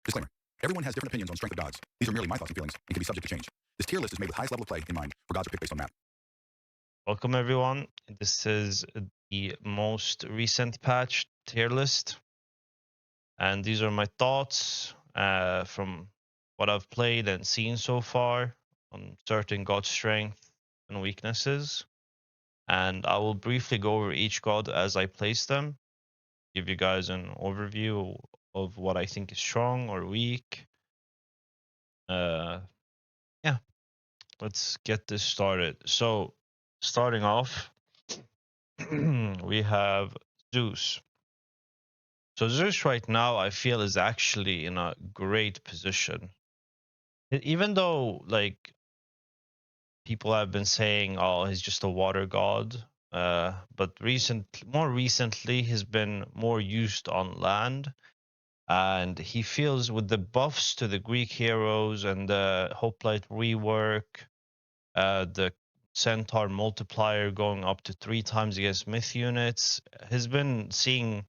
Disclaimer. Everyone has different opinions on strength of gods. These are merely my thoughts and feelings and can be subject to change. This tier list is made with highest level of play in mind, where gods are picked based on map. Welcome everyone. This is the most recent patch tier list, and these are my thoughts from what I've played and seen so far on certain god strength and weaknesses. And I will briefly go over each god as I place them, give you guys an overview of what I think is strong or weak. Yeah, let's get this started. So, starting off, we have Zeus. So Zeus right now, I feel, is actually in a great position. Even though, like, people have been saying, "Oh, he's just a water god," but more recently, he's been more used on land, and he feels with the buffs to the Greek heroes and the Hoplite rework, the Centaur multiplier going up to 3 times against myth units, has been seeing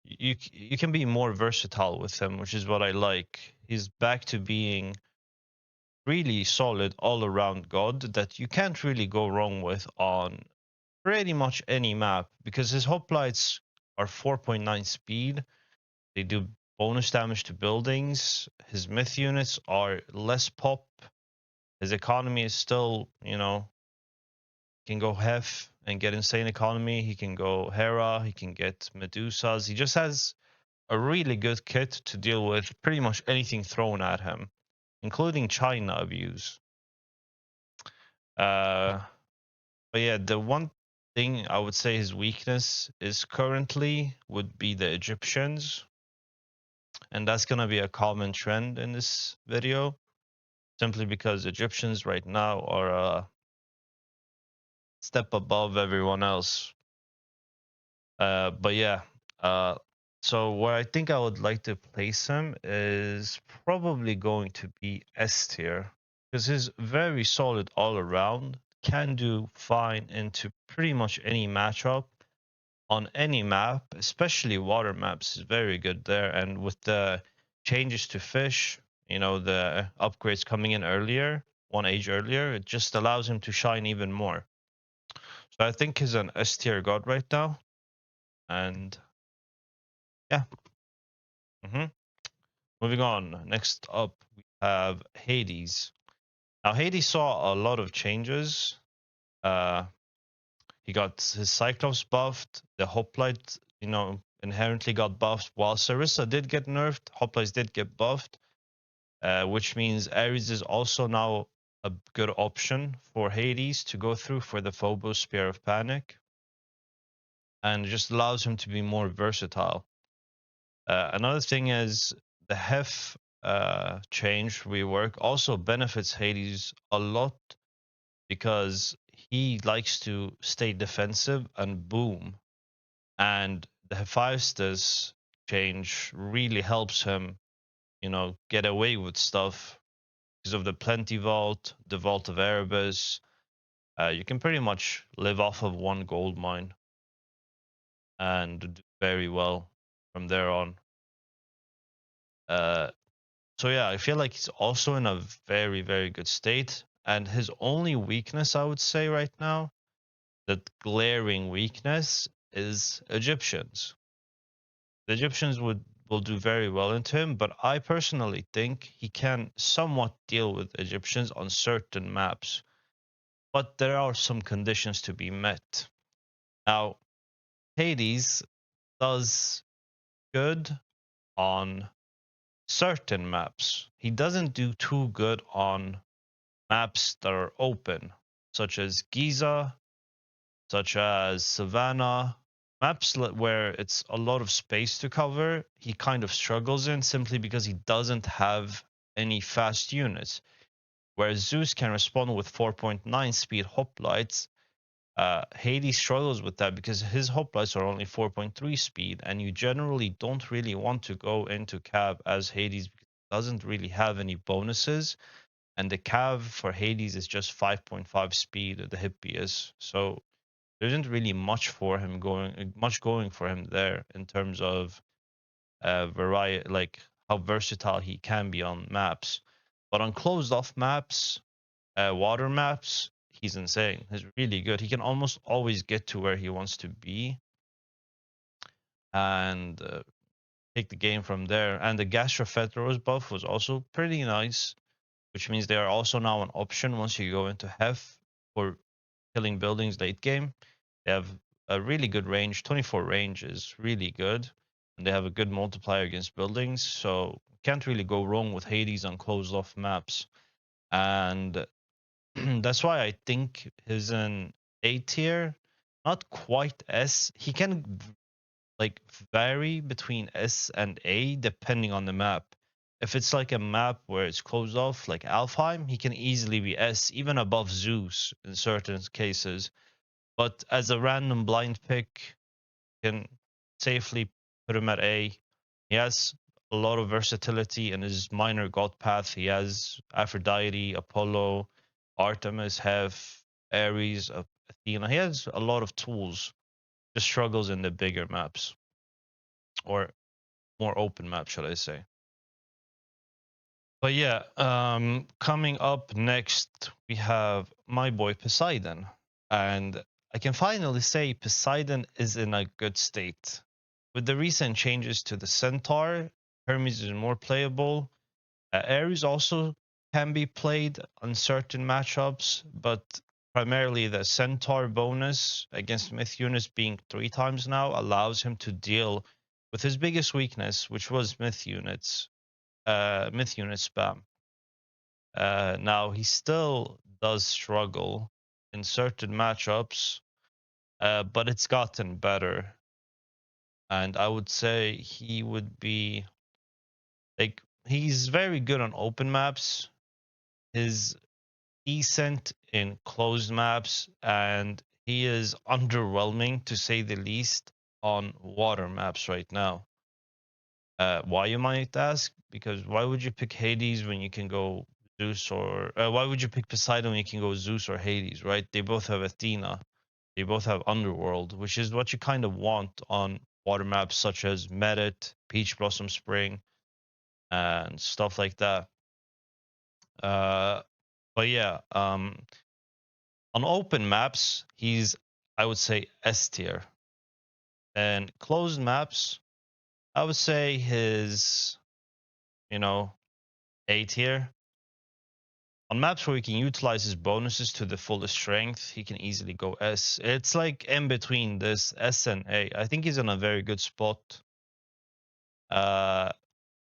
you can be more versatile with him, which is what I like. He's back to being really solid all-around god that you can't really go wrong with on pretty much any map, because his hoplites are 4.9 speed. They do bonus damage to buildings. His myth units are less pop. His economy is still, can go Hef and get insane economy. He can go Hera. He can get Medusas. He just has a really good kit to deal with pretty much anything thrown at him, including China abuse. But yeah, the one thing I would say his weakness is currently would be the Egyptians, and that's gonna be a common trend in this video, simply because Egyptians right now are a step above everyone else. But yeah, so where I think I would like to place him is probably going to be S tier, because he's very solid all around, can do fine into pretty much any matchup on any map, especially water maps is very good there. And with the changes to fish, the upgrades coming in earlier, 1 age earlier, it just allows him to shine even more. So I think he's an S tier god right now. And yeah. Moving on. Next up, we have Hades. Now, Hades saw a lot of changes. He got his Cyclops buffed. The Hoplite, inherently got buffed. While Sarissa did get nerfed, Hoplites did get buffed, which means Ares is also now a good option for Hades to go through for the Phobos Spear of Panic, and it just allows him to be more versatile. Another thing is the Hef change rework also benefits Hades a lot, because he likes to stay defensive and boom, and the Hephaestus change really helps him, get away with stuff because of the Plenty Vault, the Vault of Erebus. You can pretty much live off of one gold mine and do very well from there on. So yeah, I feel like he's also in a very, very good state. And his only weakness, I would say right now, that glaring weakness, is Egyptians. The Egyptians will do very well into him, but I personally think he can somewhat deal with Egyptians on certain maps. But there are some conditions to be met. Now, Hades does good on certain maps. He doesn't do too good on maps that are open, such as Giza, such as Savannah. Maps where it's a lot of space to cover, he kind of struggles in, simply because he doesn't have any fast units. Whereas Zeus can respond with 4.9 speed hoplites, Hades struggles with that because his hoplites are only 4.3 speed, and you generally don't really want to go into Cav as Hades because it doesn't really have any bonuses, and the Cav for Hades is just 5.5 speed, the Hippias. So there isn't really much going for him there in terms of variety, like how versatile he can be on maps. But on closed off maps, water maps, he's insane. He's really good. He can almost always get to where he wants to be and take the game from there. And the Gastropheteros buff was also pretty nice, which means they are also now an option once you go into Hef for killing buildings late game. They have a really good range. 24 range is really good. And they have a good multiplier against buildings. So can't really go wrong with Hades on closed off maps. And that's why I think he's an A tier, not quite S. He can like vary between S and A depending on the map. If it's like a map where it's closed off, like Alfheim, he can easily be S, even above Zeus in certain cases. But as a random blind pick, can safely put him at A. He has a lot of versatility in his minor god path. He has Aphrodite, Apollo, Artemis, Hef, Ares, Athena. He has a lot of tools. Just struggles in the bigger maps, or more open maps, should I say. But yeah, coming up next, we have my boy Poseidon. And I can finally say Poseidon is in a good state. With the recent changes to the Centaur, Hermes is more playable. Ares also can be played on certain matchups, but primarily the Centaur bonus against Myth units being 3 times now allows him to deal with his biggest weakness, which was Myth units spam. Now he still does struggle in certain matchups, but it's gotten better. And I would say he would be like he's very good on open maps. He's decent in closed maps, and he is underwhelming to say the least on water maps right now. Why, you might ask? Because why would you pick Hades when you can go Zeus, or why would you pick Poseidon when you can go Zeus or Hades, right? They both have Athena. They both have Underworld, which is what you kind of want on water maps such as Merit, Peach Blossom Spring, and stuff like that. But yeah, on open maps, he's, I would say, S tier. And closed maps, I would say his, A tier. On maps where he can utilize his bonuses to the fullest strength, he can easily go S. It's like in between this S and A. I think he's in a very good spot.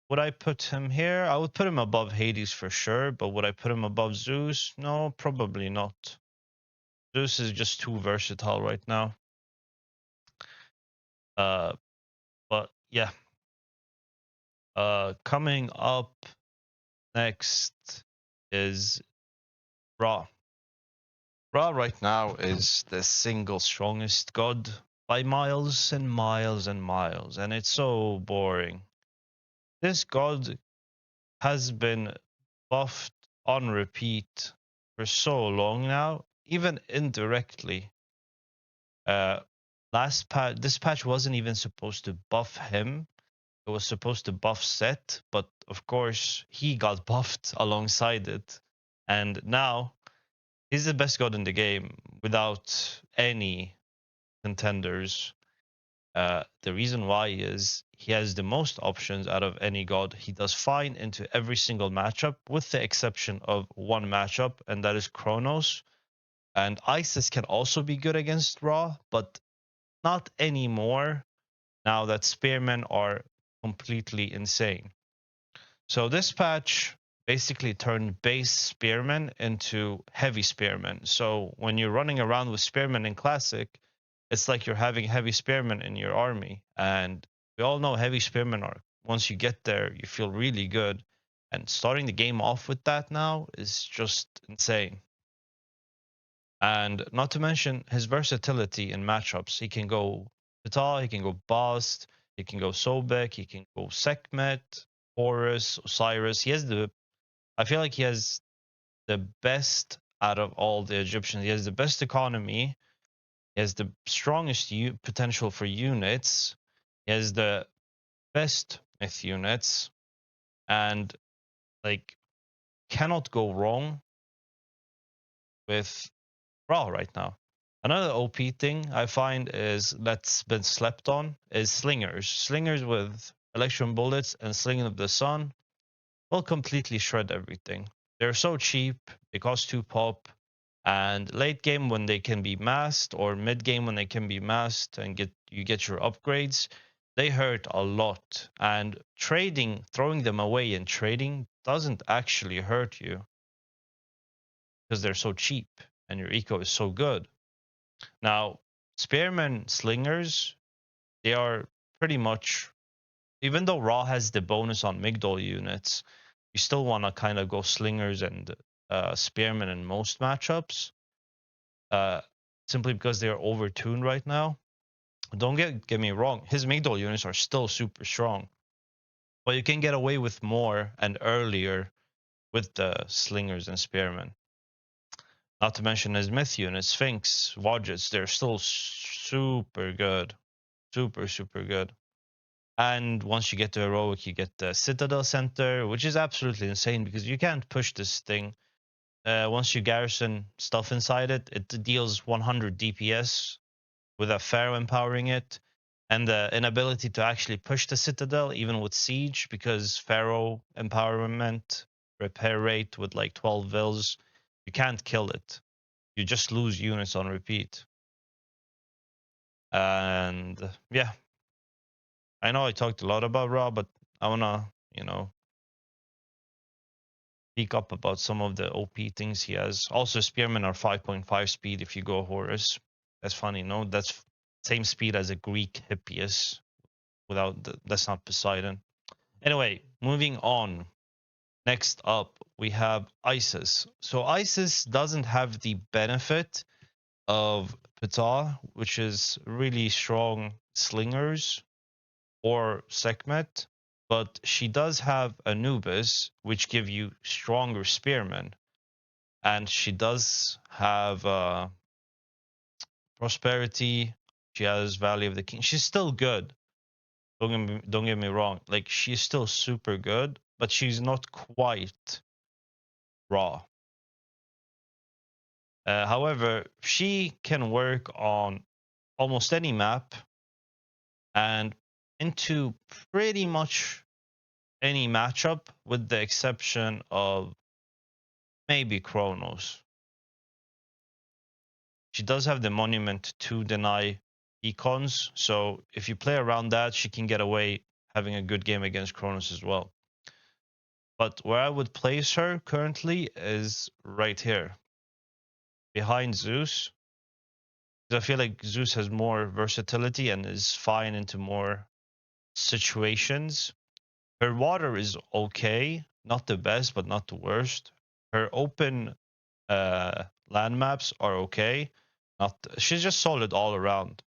Would I put him here? I would put him above Hades for sure, but would I put him above Zeus? No, probably not. Zeus is just too versatile right now. But yeah. Coming up next is Ra. Ra right now is the single strongest god by miles and miles and miles, and it's so boring. This god has been buffed on repeat for so long now, even indirectly. This patch wasn't even supposed to buff him. It was supposed to buff Set, but of course he got buffed alongside it, and now he's the best god in the game without any contenders. The reason why is he has the most options out of any god. He does fine into every single matchup, with the exception of one matchup, and that is Kronos. And Isis can also be good against Ra, but not anymore now that Spearmen are completely insane. So this patch basically turned base Spearmen into heavy Spearmen. So when you're running around with Spearmen in Classic, it's like you're having heavy Spearmen in your army. And we all know heavy Spearmen are, once you get there, you feel really good. And starting the game off with that now is just insane. And not to mention his versatility in matchups. He can go Vital, he can go Bast, he can go Sobek, he can go Sekhmet, Horus, Osiris. I feel like he has the best out of all the Egyptians. He has the best economy. He has the strongest potential for units. He has the best myth units. and like cannot go wrong with Ra right now. Another OP thing I find is that's been slept on is slingers. Slingers with electron bullets and slinging of the sun will completely shred everything. They're so cheap, they cost 2 pop, and late game when they can be masked or mid game when they can be masked and you get your upgrades, they hurt a lot. And trading, throwing them away and trading doesn't actually hurt you because they're so cheap and your eco is so good. Now, spearmen slingers, they are pretty much, even though Raw has the bonus on Migdol units, you still want to kind of go slingers and spearmen in most matchups, uh, simply because they're overtuned right now. Don't get me wrong, his Migdol units are still super strong, but you can get away with more and earlier with the slingers and spearmen. Not to mention his myth units, Sphinx, Wadgets, they're still super good. Super good. And once you get to heroic, you get the Citadel Center, which is absolutely insane because you can't push this thing. Once you garrison stuff inside it, it deals 100 DPS with a Pharaoh empowering it, and the inability to actually push the Citadel, even with Siege, because Pharaoh empowerment, repair rate with like 12 vills, you can't kill it. You just lose units on repeat. And yeah, I know I talked a lot about Ra, but I wanna, speak up about some of the OP things he has. Also, Spearmen are 5.5 speed if you go Horus. That's funny, no? That's same speed as a Greek Hippias. That's not Poseidon. Anyway, moving on. Next up, we have Isis. So Isis doesn't have the benefit of Ptah, which is really strong slingers, or Sekhmet, but she does have Anubis, which give you stronger spearmen, and she does have prosperity. She has Valley of the King. She's still good. Don't get me wrong. Like she's still super good, but she's not quite Raw. However, she can work on almost any map and into pretty much any matchup, with the exception of maybe Kronos. She does have the monument to deny econs, so if you play around that, she can get away having a good game against Kronos as well. But where I would place her currently is right here, behind Zeus. Because I feel like Zeus has more versatility and is fine into more situations. Her water is okay, not the best, but not the worst. Her open land maps are okay. She's just solid all around.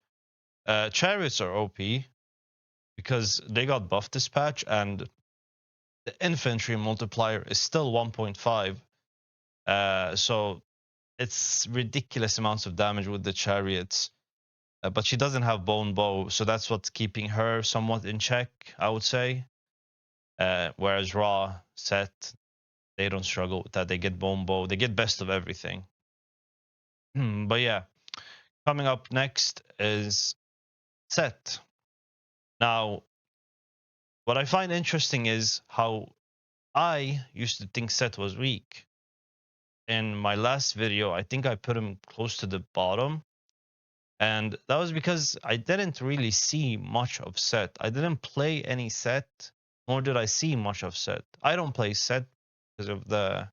Chariots are OP because they got buffed this patch, and the infantry multiplier is still 1.5. So it's ridiculous amounts of damage with the chariots. But she doesn't have bone bow, so that's what's keeping her somewhat in check, I would say. Whereas Raw, Set, they don't struggle with that. They get bone bow, they get best of everything. But yeah, coming up next is Set. Now, what I find interesting is how I used to think Set was weak. In my last video, I think I put him close to the bottom. And that was because I didn't really see much of Set. I didn't play any Set, nor did I see much of Set. I don't play Set because of the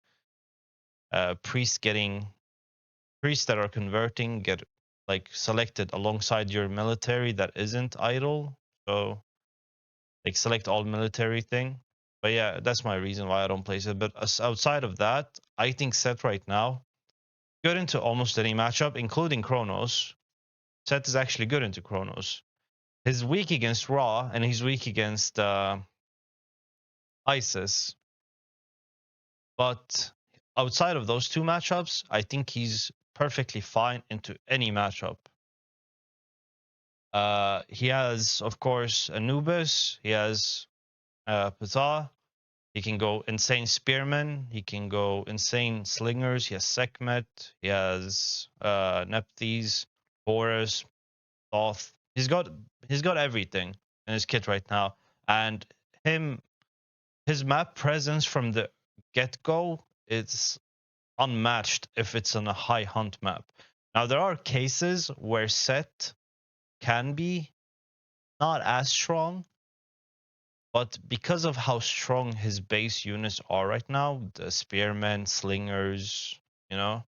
priests that are converting get like selected alongside your military that isn't idle. So like select all military thing. But yeah, that's my reason why I don't play Set. But outside of that, I think Set right now good into almost any matchup, including Kronos. Set is actually good into Kronos. He's weak against Raw, and he's weak against Isis. But outside of those two matchups, I think he's perfectly fine into any matchup. He has, of course, Anubis. He has Ptah. He can go insane spearmen. He can go insane slingers. He has Sekhmet. He has Nephthys, Horus, Thoth. He's got everything in his kit right now. And his map presence from the get-go is unmatched if it's on a high hunt map. Now there are cases where Set can be not as strong, but because of how strong his base units are right now, the spearmen, slingers, you know,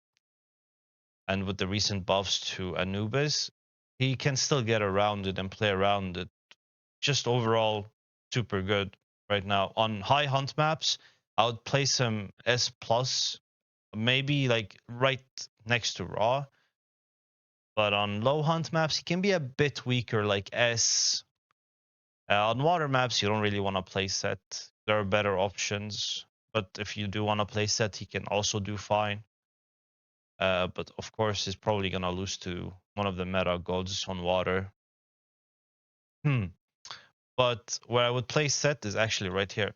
and with the recent buffs to Anubis, he can still get around it and play around it. Just overall, super good right now. On high hunt maps, I would place him S plus, maybe like right next to Raw. But on low hunt maps, he can be a bit weaker, like S. On water maps, you don't really want to play Set. There are better options. But if you do want to play Set, he can also do fine. But of course, he's probably going to lose to one of the meta gods on water. But where I would play Set is actually right here.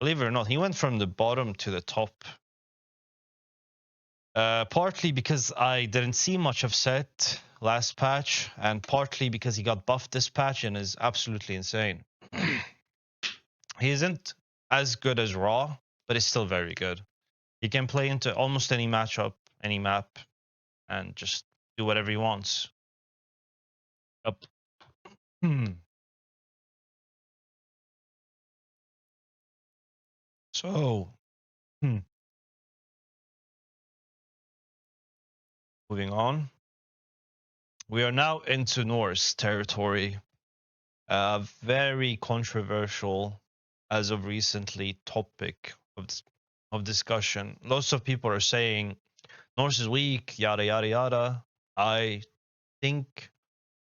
Believe it or not, he went from the bottom to the top. Partly because I didn't see much of Set last patch, and partly because he got buffed this patch and is absolutely insane. He isn't as good as Raw, but he's still very good. He can play into almost any matchup, any map, and just do whatever he wants. Up. So, moving on. We are now into Norse territory. Very controversial, as of recently, topic of discussion. Lots of people are saying Norse is weak, yada yada yada. I think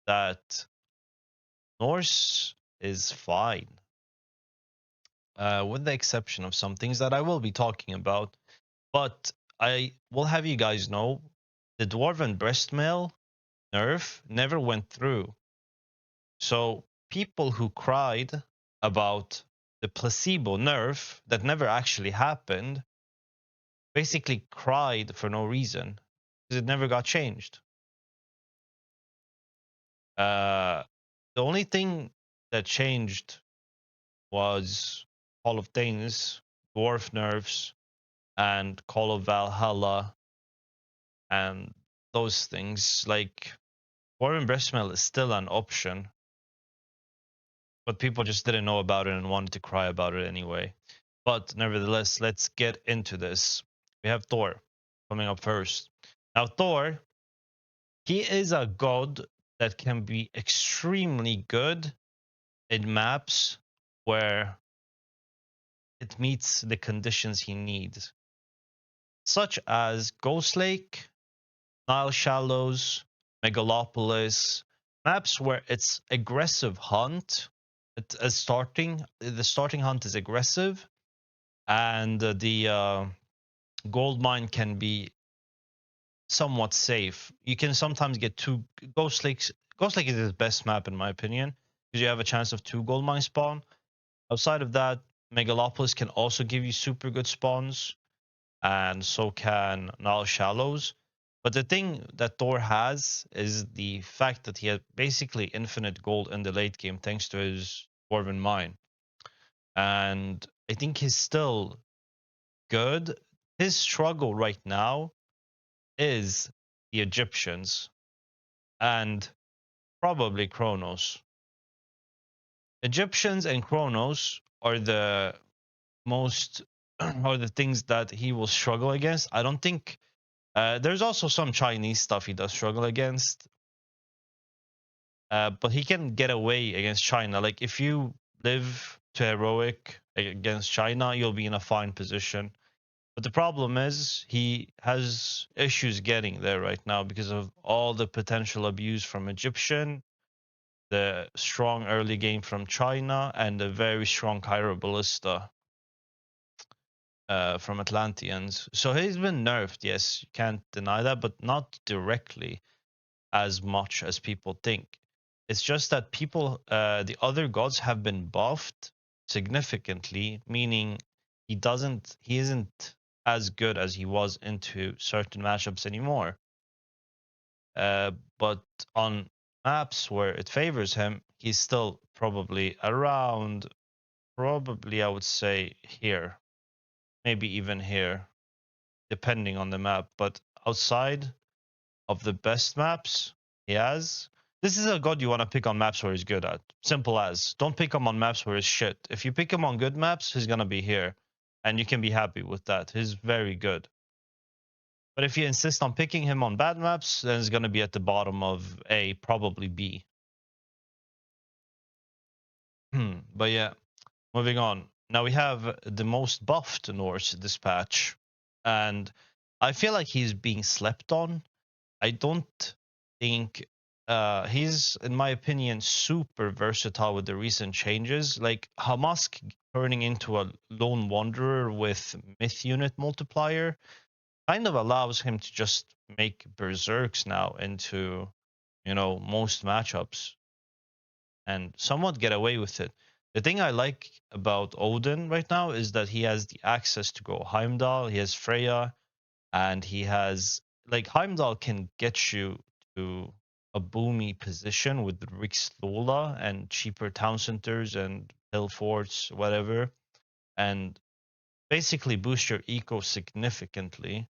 that Norse is fine, with the exception of some things that I will be talking about. But I will have you guys know the Dwarven breastmail nerf never went through. So people who cried about the placebo nerf that never actually happened basically cried for no reason because it never got changed. The only thing that changed was Hall of Thanes, Dwarf nerfs, and Call of Valhalla, and those things. Like, Dwarven breastmail is still an option, but people just didn't know about it and wanted to cry about it anyway. But nevertheless, let's get into this. We have Thor coming up first. Now, Thor, he is a god that can be extremely good in maps where it meets the conditions he needs, such as Ghost Lake, Nile Shallows, Megalopolis, maps where it's aggressive hunt. The starting hunt is aggressive, and the gold mine can be somewhat safe. You can sometimes get two Ghost Lakes. Ghost Lake is the best map in my opinion because you have a chance of 2 gold mine spawn. Outside of that, Megalopolis can also give you super good spawns, and so can Nile Shallows. But the thing that Thor has is the fact that he has basically infinite gold in the late game thanks to his Dwarven mine. And I think he's still good. His struggle right now is the Egyptians and probably Kronos. Egyptians and Kronos are the most are the things that he will struggle against. I don't think there's also some Chinese stuff he does struggle against, but he can get away against China. Like, if you live to heroic against China, you'll be in a fine position. But the problem is he has issues getting there right now because of all the potential abuse from Egyptian, the strong early game from China, and the very strong Cairo Ballista from Atlanteans. So he's been nerfed, yes, you can't deny that, but not directly as much as people think. It's just that people, the other gods have been buffed significantly, meaning he isn't as good as he was into certain matchups anymore. But on maps where it favors him, he's still probably around, probably I would say here, maybe even here, depending on the map. But outside of the best maps he has, this is a god you want to pick on maps where he's good at. Simple as. Don't pick him on maps where he's shit. If you pick him on good maps, he's going to be here. And you can be happy with that. He's very good. But if you insist on picking him on bad maps, then it's going to be at the bottom of A, probably B. But yeah, moving on. Now we have the most buffed Norse this patch. And I feel like he's being slept on. I don't think he's, in my opinion, super versatile with the recent changes. Like Hamask turning into a lone wanderer with myth unit multiplier kind of allows him to just make berserks now into, most matchups and somewhat get away with it. The thing I like about Odin right now is that he has the access to go Heimdall, he has Freya, and he has like Heimdall can get you to a boomy position with Riksthula and cheaper town centers and hill forts, whatever, and basically boost your eco significantly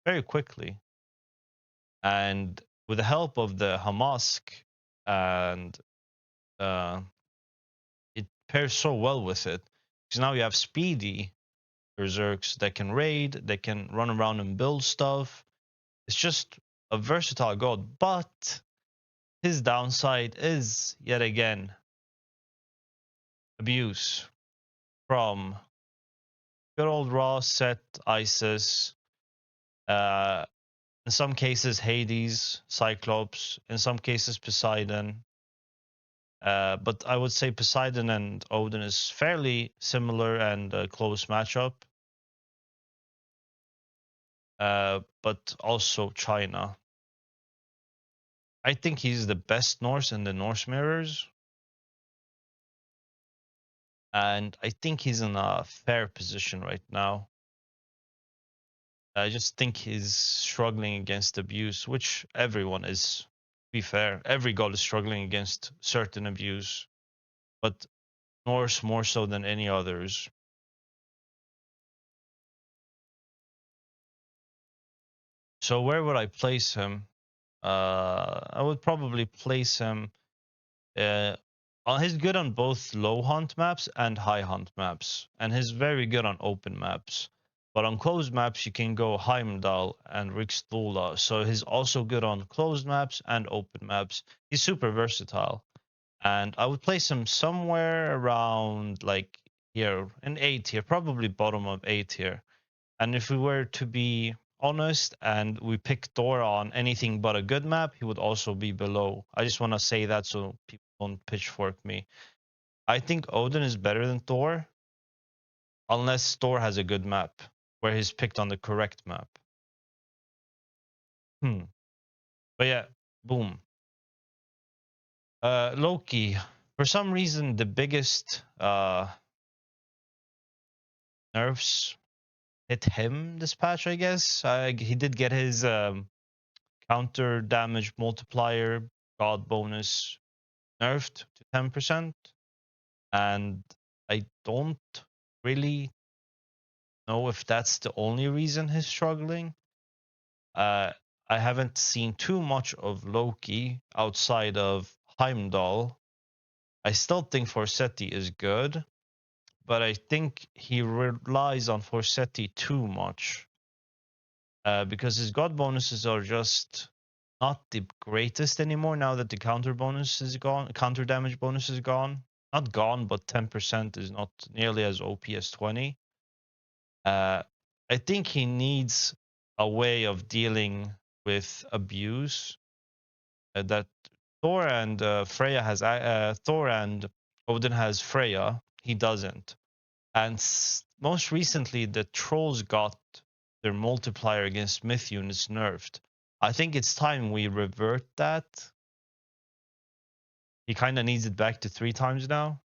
very quickly. And with the help of the Hamask, and uh, it pairs so well with it because now you have speedy berserks that can raid, that can run around and build stuff. It's just a versatile god, but his downside is yet again abuse from good old Raw, Set, Isis, uh, in some cases Hades, Cyclops, in some cases Poseidon. But I would say Poseidon and Odin is fairly similar and a close matchup. But also China. I think he's the best Norse in the Norse mirrors. And I think he's in a fair position right now. I just think he's struggling against abuse, which everyone is. To be fair, every god is struggling against certain abuse, but Norse more so than any others. So where would I place him? I would probably place him. Uh, he's good on both low hunt maps and high hunt maps, and he's very good on open maps. But on closed maps, you can go Heimdall and Riksthula. So he's also good on closed maps and open maps. He's super versatile. And I would place him somewhere around like here, in A tier, probably bottom of A tier. And if we were to be honest and we pick Thor on anything but a good map, he would also be below. I just want to say that so people don't pitchfork me. I think Odin is better than Thor, unless Thor has a good map where he's picked on the correct map. But yeah, boom. Loki, for some reason, the biggest nerfs hit him this patch, I guess. He did get his counter damage multiplier god bonus nerfed to 10%. And I don't really know if that's the only reason he's struggling. I haven't seen too much of Loki outside of Heimdall. I still think Forseti is good, but I think he relies on Forseti too much. Because his god bonuses are just not the greatest anymore now that the counter bonus is gone, counter damage bonus is gone. Not gone, but 10% is not nearly as OP as 20. I think he needs a way of dealing with abuse that Thor and Freya has. Thor and Odin has Freya. He doesn't. And most recently, the trolls got their multiplier against myth units nerfed. I think it's time we revert that. He kind of needs it back to 3 times now.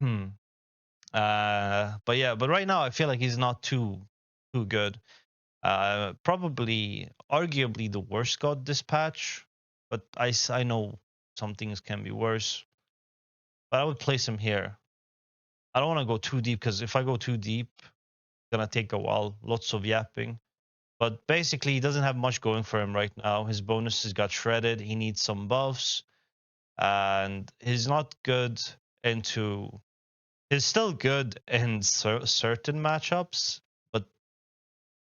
But yeah, but right now I feel like he's not too good. Probably, arguably the worst god this patch, but I know some things can be worse. But I would place him here. I don't want to go too deep because if I go too deep, it's gonna take a while. Lots of yapping. But basically, he doesn't have much going for him right now. His bonuses got shredded. He needs some buffs, and he's not good into. He's still good in certain matchups, but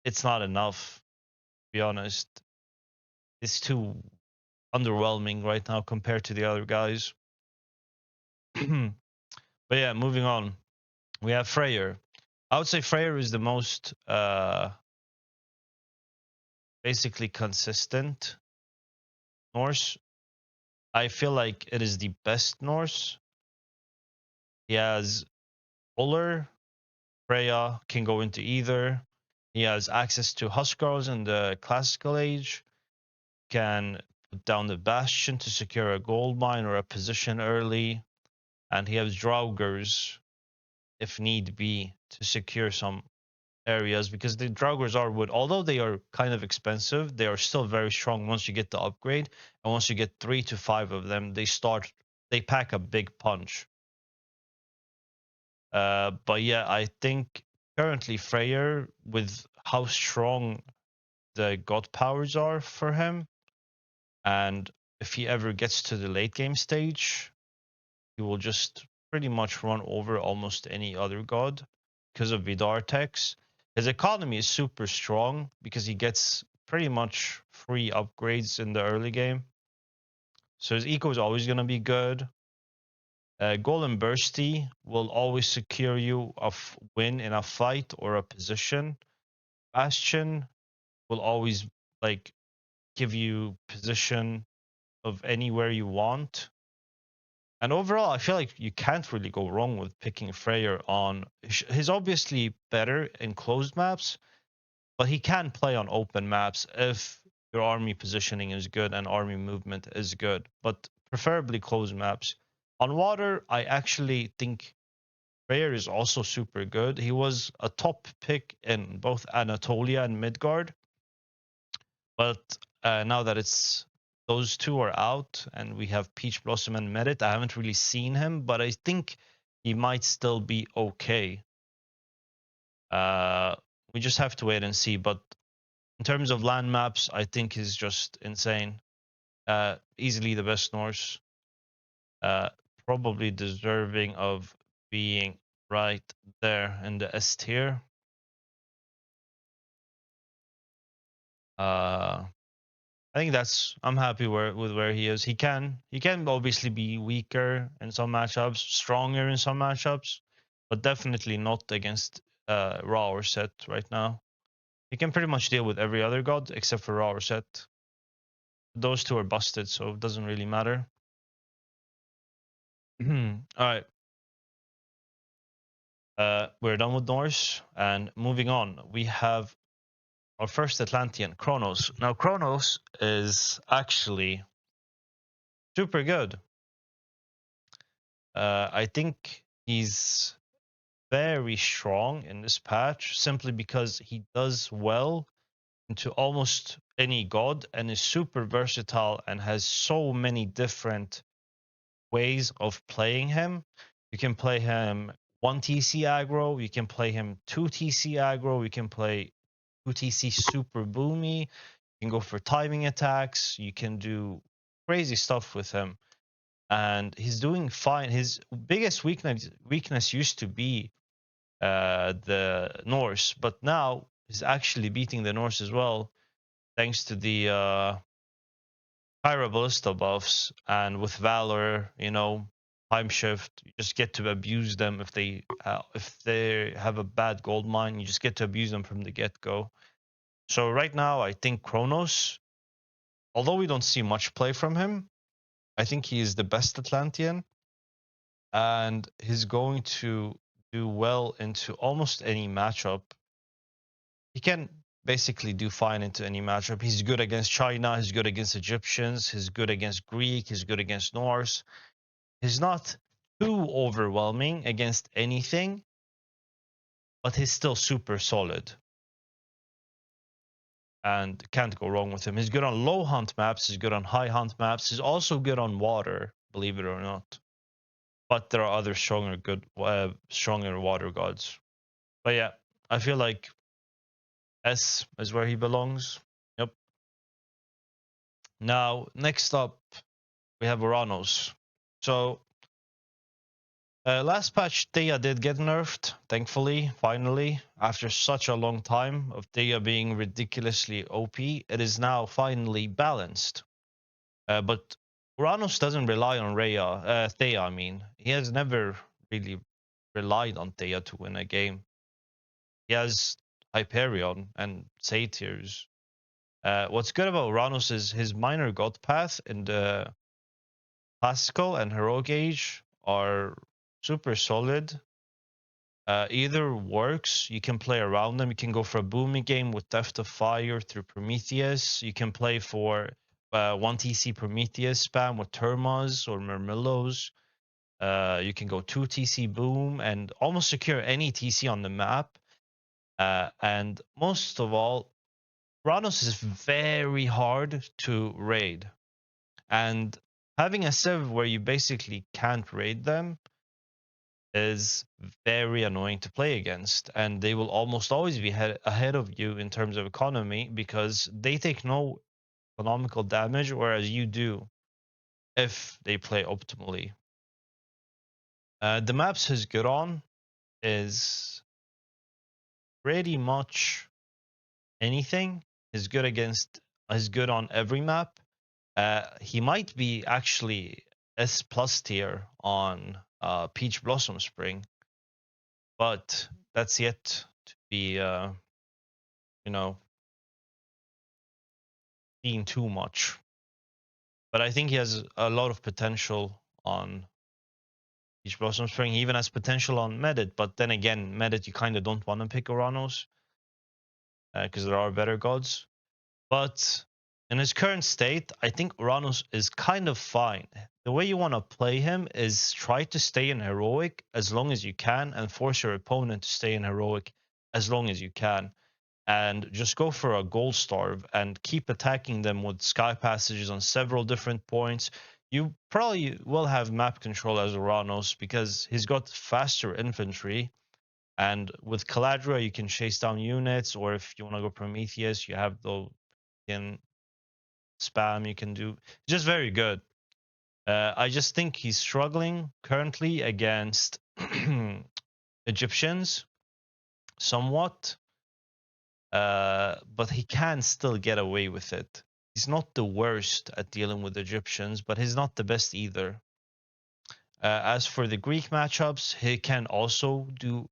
it's not enough. To be honest, it's too underwhelming right now compared to the other guys. But yeah, moving on. We have Freyr. I would say Freyr is the most basically consistent Norse. I feel like it is the best Norse. He has Uller, Freya can go into either. He has access to Huskarls in the classical age. Can put down the bastion to secure a gold mine or a position early. And he has Draugrs, if need be, to secure some areas because the Draugrs are wood. Although they are kind of expensive, they are still very strong once you get the upgrade. And once you get 3 to 5 of them, they pack a big punch. But yeah, I think currently Freyr, with how strong the god powers are for him, and if he ever gets to the late game stage, he will just pretty much run over almost any other god because of Vidar techs. His economy is super strong because he gets pretty much free upgrades in the early game. So his eco is always going to be good. Golem Bursty will always secure you a win in a fight or a position. Bastion will always like give you position of anywhere you want. And overall, I feel like you can't really go wrong with picking Freyr on. He's obviously better in closed maps, but he can play on open maps if your army positioning is good and army movement is good, but preferably closed maps. On water, I actually think Freyr is also super good. He was a top pick in both Anatolia and Midgard, but now that it's those two are out and we have Peach Blossom and Merit, I haven't really seen him, but I think he might still be okay. We just have to wait and see. But in terms of land maps, I think he's just insane. Easily the best Norse. Probably deserving of being right there in the S tier. I think I'm happy with where he is. He can obviously be weaker in some matchups, stronger in some matchups, but definitely not against Ra or Set right now. He can pretty much deal with every other god except for Ra or Set. Those two are busted, so it doesn't really matter. All right. We're done with Norse, and moving on, we have our first Atlantean, Kronos. Now, Kronos is actually super good. I think he's very strong in this patch simply because he does well into almost any god and is super versatile and has so many different ways of playing him. You can play him 1 TC aggro, you can play him 2 TC aggro, you can play 2 TC super boomy, you can go for timing attacks, you can do crazy stuff with him. And he's doing fine. His biggest weakness used to be the Norse, but now he's actually beating the Norse as well, thanks to the Pyra Ballista buffs. And with Valor, time shift, you just get to abuse them if they have a bad gold mine. You just get to abuse them from the get go. So right now, I think Kronos, although we don't see much play from him, I think he is the best Atlantean, and he's going to do well into almost any matchup. He can basically do fine into any matchup. He's good against China, he's good against Egyptians, he's good against Greek, he's good against Norse. He's not too overwhelming against anything, but he's still super solid. And can't go wrong with him. He's good on low hunt maps, he's good on high hunt maps, he's also good on water, believe it or not. But there are other stronger water gods. But yeah, I feel like S is where he belongs. Yep. Now, next up, we have Oranos. So, last patch, Theia did get nerfed, thankfully, finally. After such a long time of Theia being ridiculously OP, it is now finally balanced. But Oranos doesn't rely on Theia, I mean. He has never really relied on Theia to win a game. He has Hyperion and Satyrs. What's good about Oranos is his minor god path in the classical and heroic age are super solid. Either works. You can play around them. You can go for a booming game with Theft of Fire through Prometheus. You can play for 1 TC Prometheus spam with Termas or Murmillos. You can go 2 TC boom and almost secure any TC on the map. And most of all, Kronos is very hard to raid. And having a Civ where you basically can't raid them is very annoying to play against. And they will almost always be ahead of you in terms of economy because they take no economical damage, whereas you do if they play optimally. The maps he's good on is pretty much anything. He's good on every map. He might be actually S+ tier on Peach Blossom Spring, but that's yet to be seen too much. But I think he has a lot of potential on Peach Blossom Spring. He even has potential on Medit, but then again, Medit you kind of don't want to pick Oranos because there are better gods. But in his current state, I think Oranos is kind of fine. The way you want to play him is try to stay in heroic as long as you can and force your opponent to stay in heroic as long as you can. And just go for a gold starve and keep attacking them with sky passages on several different points. You probably will have map control as Oranos because he's got faster infantry. And with Caladria, you can chase down units, or if you want to go Prometheus, you have the can spam, you can do just very good. I just think he's struggling currently against Egyptians somewhat, but he can still get away with it. He's not the worst at dealing with Egyptians, but he's not the best either. As for the Greek matchups, he can also do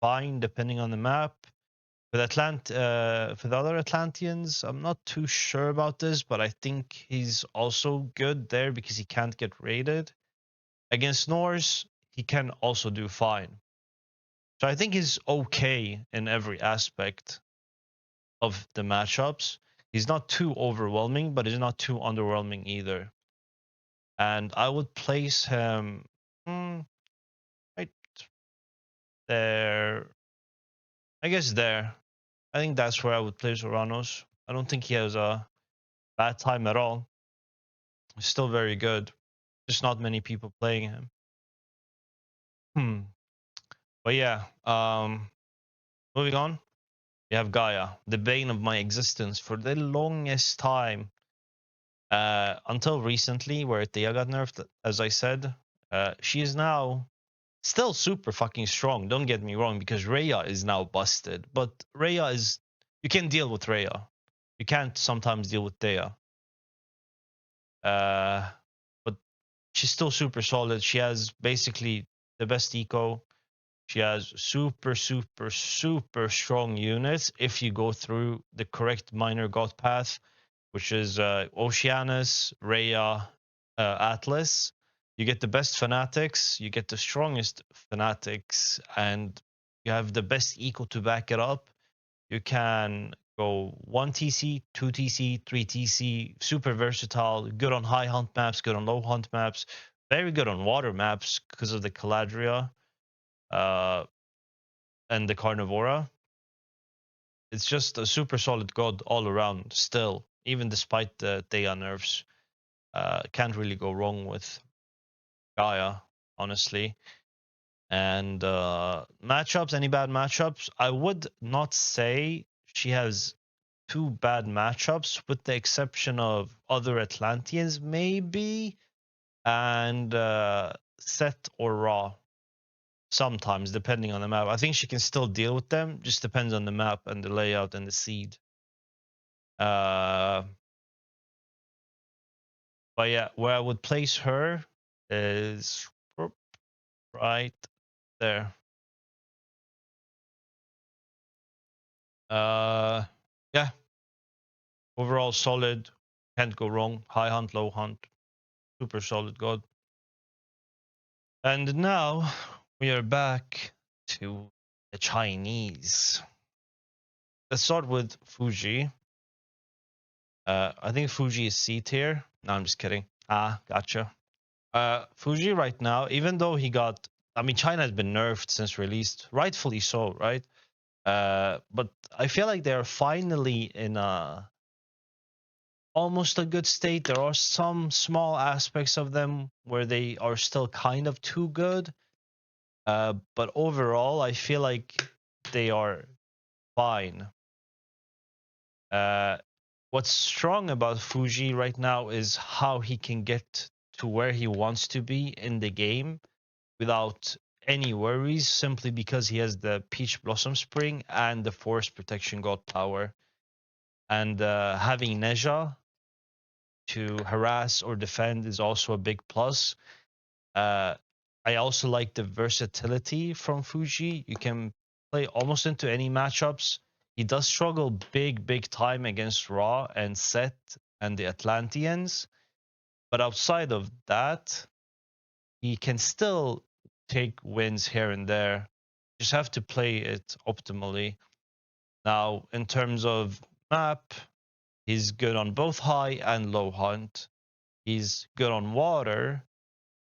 fine depending on the map. For the other Atlanteans, I'm not too sure about this, but I think he's also good there because he can't get raided. Against Norse, he can also do fine. So I think he's okay in every aspect of the matchups. He's not too overwhelming, but he's not too underwhelming either. And I would place him right there. I guess there. I think that's where I would place Oranos. I don't think he has a bad time at all. He's still very good. Just not many people playing him. But yeah, moving on. You have Gaia, the bane of my existence for the longest time. Until recently, where Thea got nerfed, as I said. She is now still super fucking strong. Don't get me wrong, because Rhea is now busted. But Rhea is... You can deal with Rhea. You can't sometimes deal with Thea. But she's still super solid. She has basically the best eco. She has super, super, super strong units if you go through the correct minor god path, which is Oceanus, Rhea, Atlas. You get the best fanatics, you get the strongest fanatics, and you have the best eco to back it up. You can go 1 TC, 2 TC, 3 TC, super versatile, good on high hunt maps, good on low hunt maps, very good on water maps because of the Caladria uh, and the Carnivora. It's just a super solid god all around still, even despite the Theia nerfs. Can't really go wrong with Gaia, honestly. And matchups, any bad matchups? I would not say she has two bad matchups, with the exception of other Atlanteans, maybe, and Set or Ra. Sometimes, depending on the map. I think she can still deal with them, just depends on the map and the layout and the seed. But yeah, where I would place her is right there. Yeah, overall solid, can't go wrong. High hunt, low hunt, super solid god. And now we are back to the Chinese. Let's start with Fuxi. I think Fuxi is C tier. No, I'm just kidding. Gotcha. Fuxi right now, even though he got, I mean, China has been nerfed since released, rightfully so, right? But I feel like they're finally in a almost a good state. There are some small aspects of them where they are still kind of too good. But overall, I feel like they are fine. What's strong about Fuxi right now is how he can get to where he wants to be in the game without any worries, simply because he has the Peach Blossom Spring and the Forest Protection God Power. And having Neja to harass or defend is also a big plus. I also like the versatility from Fuxi. You can play almost into any matchups. He does struggle big time against Ra and Set and the Atlanteans. But outside of that, he can still take wins here and there. Just have to play it optimally. Now, in terms of map, he's good on both high and low hunt. He's good on water,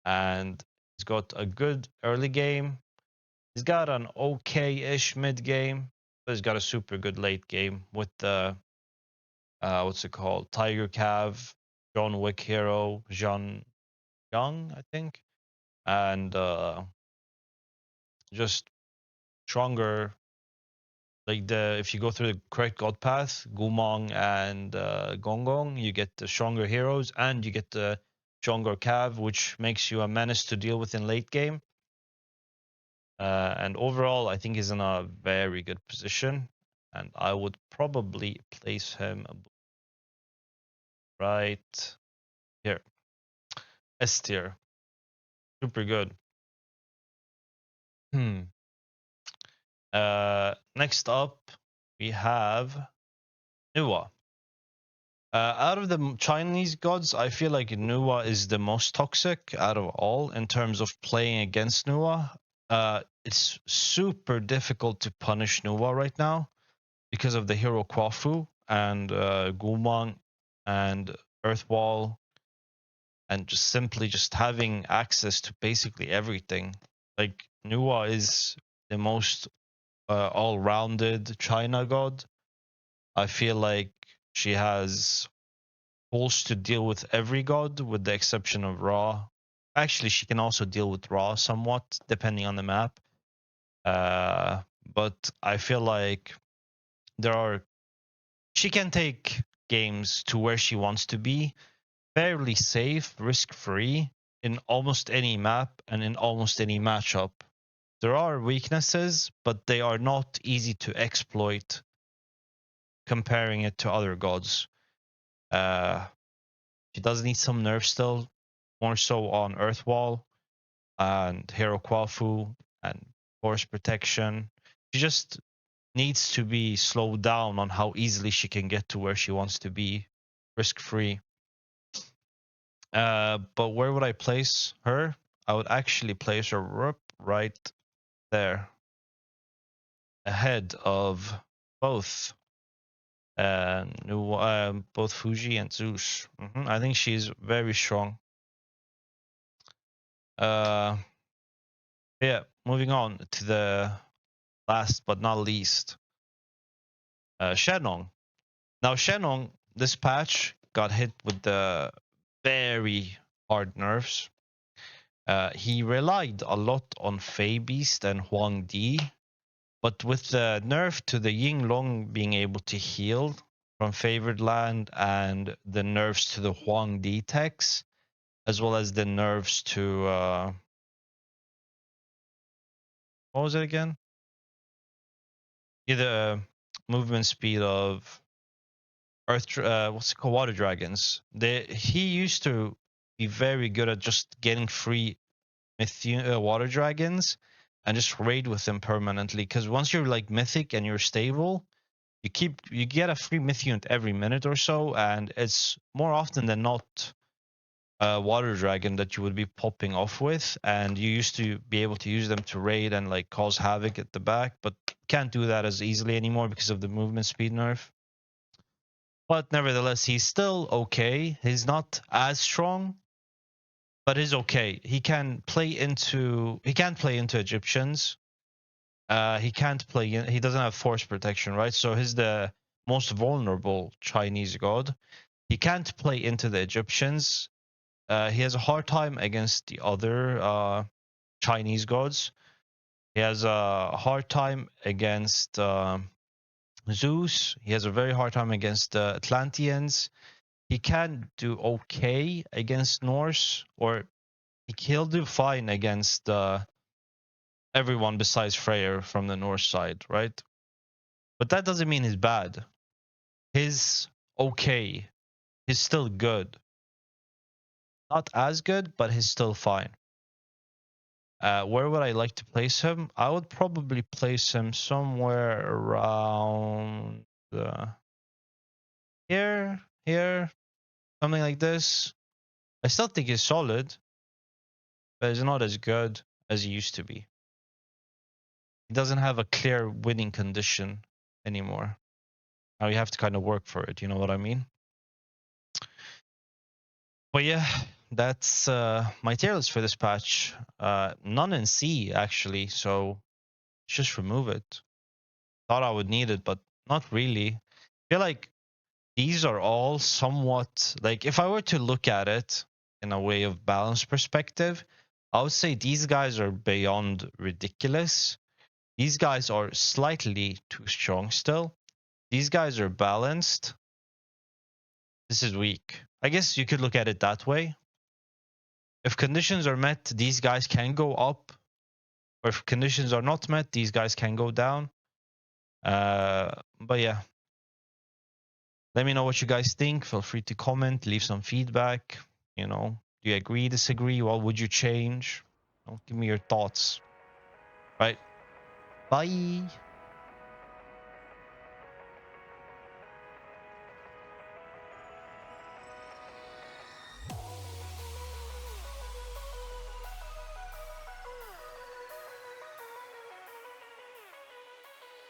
and he's got a good early game. He's got an okay-ish mid game, but he's got a super good late game with the what's it called? Tiger Cav, John Wick Hero, Jean Young, I think, and just stronger. Like the if you go through the correct god path, Gumong and Gongong, you get the stronger heroes and you get the stronger Cav, which makes you a menace to deal with in late game. And overall, I think he's in a very good position, and I would probably place him right here. S tier. Super good. Next up, we have Nüwa. Out of the Chinese gods, I feel like Nüwa is the most toxic out of all in terms of playing against Nüwa. It's super difficult to punish Nüwa right now because of the hero Kwafu and Gumang and Earthwall, and just simply just having access to basically everything. Like Nüwa is the most all-rounded China god. I feel like she has tools to deal with every god, with the exception of Ra. Actually, she can also deal with Ra somewhat, depending on the map. But I feel like there are she can take games to where she wants to be, fairly safe, risk-free in almost any map and in almost any matchup. There are weaknesses, but they are not easy to exploit comparing it to other gods. She does need some nerfs still, more so on Earthwall and Hero Kwafu and Force Protection. She just needs to be slowed down on how easily she can get to where she wants to be, risk-free. But where would I place her? I would actually place her right there, ahead of both both Fuxi and Zeus. I think she's very strong. Yeah, moving on to the last but not least, Shennong. Now, Shennong, this patch got hit with the very hard nerfs. He relied a lot on Fey Beast and Huang Di, but with the nerf to the Yinglong being able to heal from Favored Land and the nerfs to the Huang Di techs, as well as the nerfs to what was it again? Yeah, the movement speed of Earth. What's it called? Water dragons. He used to be very good at just getting free water dragons and just raid with them permanently. Because once you're like mythic and you're stable, you get a free myth unit every minute or so, and it's more often than not a water dragon that you would be popping off with, and you used to be able to use them to raid and like cause havoc at the back, but can't do that as easily anymore because of the movement speed nerf. But nevertheless, he's still okay. He's not as strong, but he's okay. He can't play into Egyptians. He can't play in, he doesn't have force protection, right? So he's the most vulnerable Chinese god. He can't play into the Egyptians. He has a hard time against the other Chinese gods. He has a hard time against Zeus. He has a very hard time against the Atlanteans. He can do okay against Norse, or he'll do fine against everyone besides Freyr from the Norse side, right? But that doesn't mean he's bad. He's okay. He's still good. Not as good, but he's still fine. Where would I like to place him? I would probably place him somewhere around here, something like this. I still think he's solid, but he's not as good as he used to be. He doesn't have a clear winning condition anymore. Now you have to kind of work for it, you know what I mean? But yeah, that's my tier list for this patch. None in C, actually, so just remove it. Thought I would need it, but not really. I feel like these are all somewhat, like, if I were to look at it in a way of balance perspective, I would say these guys are beyond ridiculous. These guys are slightly too strong still. These guys are balanced. This is weak. I guess you could look at it that way. If conditions are met, these guys can go up. Or if conditions are not met, these guys can go down. But yeah. Let me know what you guys think. Feel free to comment, leave some feedback. You know, do you agree, disagree? What would you change? You know, give me your thoughts. Right. Bye.